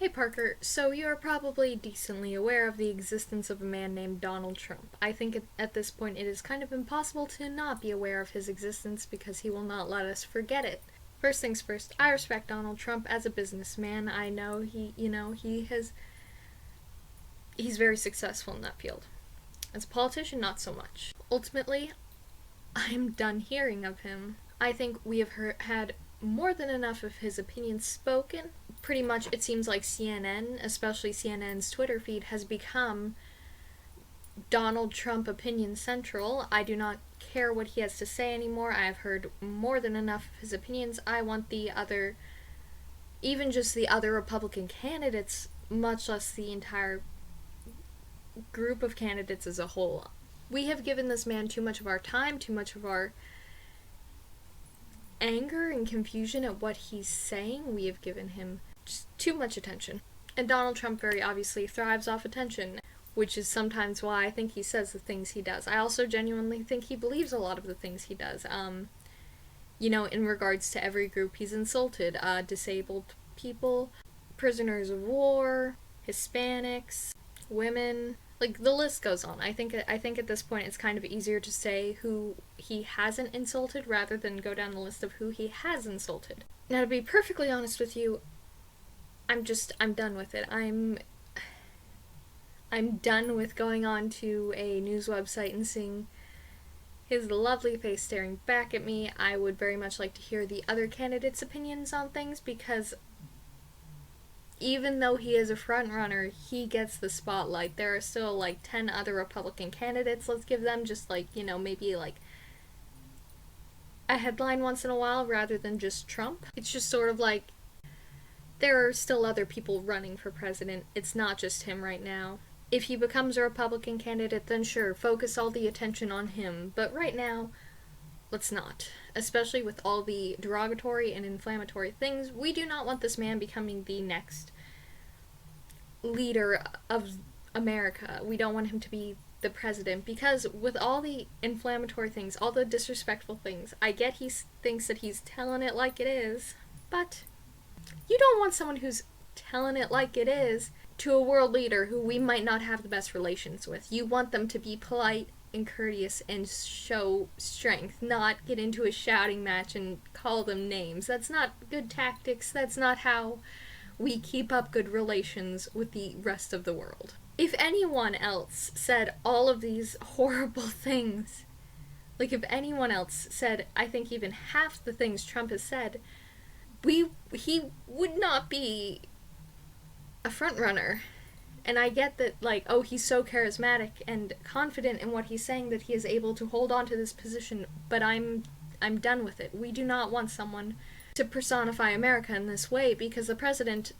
Hey Parker, so you're probably decently aware of the existence of a man named Donald Trump. I think at this point it is kind of impossible to not be aware of his existence because he will not let us forget it. First things first, I respect Donald Trump as a businessman. I know he's very successful in that field. As a politician, not so much. Ultimately, I'm done hearing of him. I think we have had more than enough of his opinions spoken. Pretty much it seems like CNN, especially CNN's Twitter feed, has become Donald Trump opinion central. I do not care what he has to say anymore. I have heard more than enough of his opinions. I want even just the other Republican candidates, much less the entire group of candidates as a whole. We have given this man too much of our time, too much of our anger and confusion at what he's saying. We have given him just too much attention. And Donald Trump very obviously thrives off attention, which is sometimes why I think he says the things he does. I also genuinely think he believes a lot of the things he does. In regards to every group he's insulted, disabled people, prisoners of war, Hispanics, women, like the list goes on. I think at this point it's kind of easier to say who he hasn't insulted rather than go down the list of who he has insulted. Now, to be perfectly honest with you, I'm done with it. I'm done with going on to a news website and seeing his lovely face staring back at me. I would very much like to hear the other candidates' opinions on things, because even though he is a front runner, he gets the spotlight. There are still like 10 other Republican candidates. Let's give them just maybe like a headline once in a while rather than just Trump. It's just sort of like there are still other people running for president. It's not just him right now. If he becomes a Republican candidate, then sure, focus all the attention on him. But right now, let's not. Especially with all the derogatory and inflammatory things. We do not want this man becoming the next leader of America. We don't want him to be the president, because with all the inflammatory things, all the disrespectful things, I get he thinks that he's telling it like it is, but you don't want someone who's telling it like it is to a world leader who we might not have the best relations with. You want them to be polite and courteous and show strength, not get into a shouting match and call them names. That's not good tactics. That's not how we keep up good relations with the rest of the world. If anyone else said all of these horrible things, like if anyone else said, I think even half the things Trump has said, he would not be a front runner. And I get that, he's so charismatic and confident in what he's saying that he is able to hold on to this position, but I'm done with it. We do not want someone to personify America in this way, because the president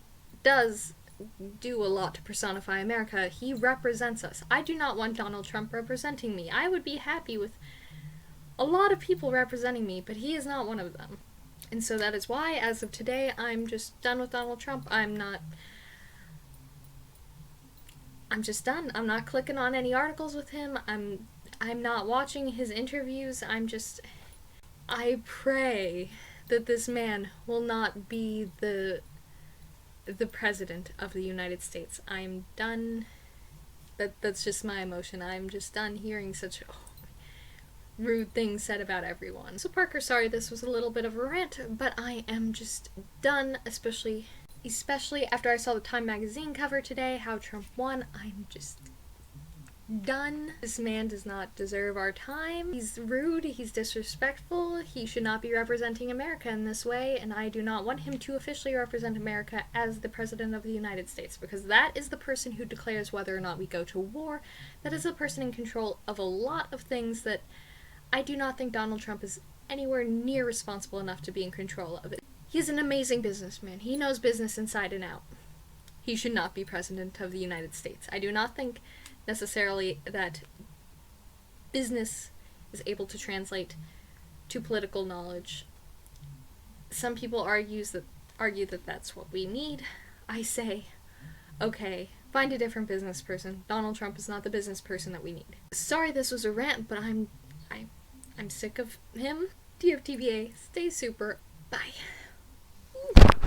does do a lot to personify America. He represents us. I do not want Donald Trump representing me. I would be happy with a lot of people representing me, but he is not one of them. And so that is why, as of today, I'm just done with Donald Trump. I'm just done. I'm not clicking on any articles with him. I'm not watching his interviews. I pray that this man will not be the president of the United States. I'm done. That's just my emotion. I'm just done hearing such rude things said about everyone. So Parker, sorry this was a little bit of a rant, but I am just done, especially after I saw the Time magazine cover today, how Trump won. I'm just done. This man does not deserve our time. He's rude, he's disrespectful, he should not be representing America in this way, and I do not want him to officially represent America as the President of the United States, because that is the person who declares whether or not we go to war. That is the person in control of a lot of things that I do not think Donald Trump is anywhere near responsible enough to be in control of it. He's an amazing businessman. He knows business inside and out. He should not be President of the United States. I do not think necessarily that business is able to translate to political knowledge. Some people argue that that's what we need. I say, okay, find a different business person. Donald Trump is not the business person that we need. Sorry this was a rant, but I'm sick of him. DFTBA, stay super. Bye.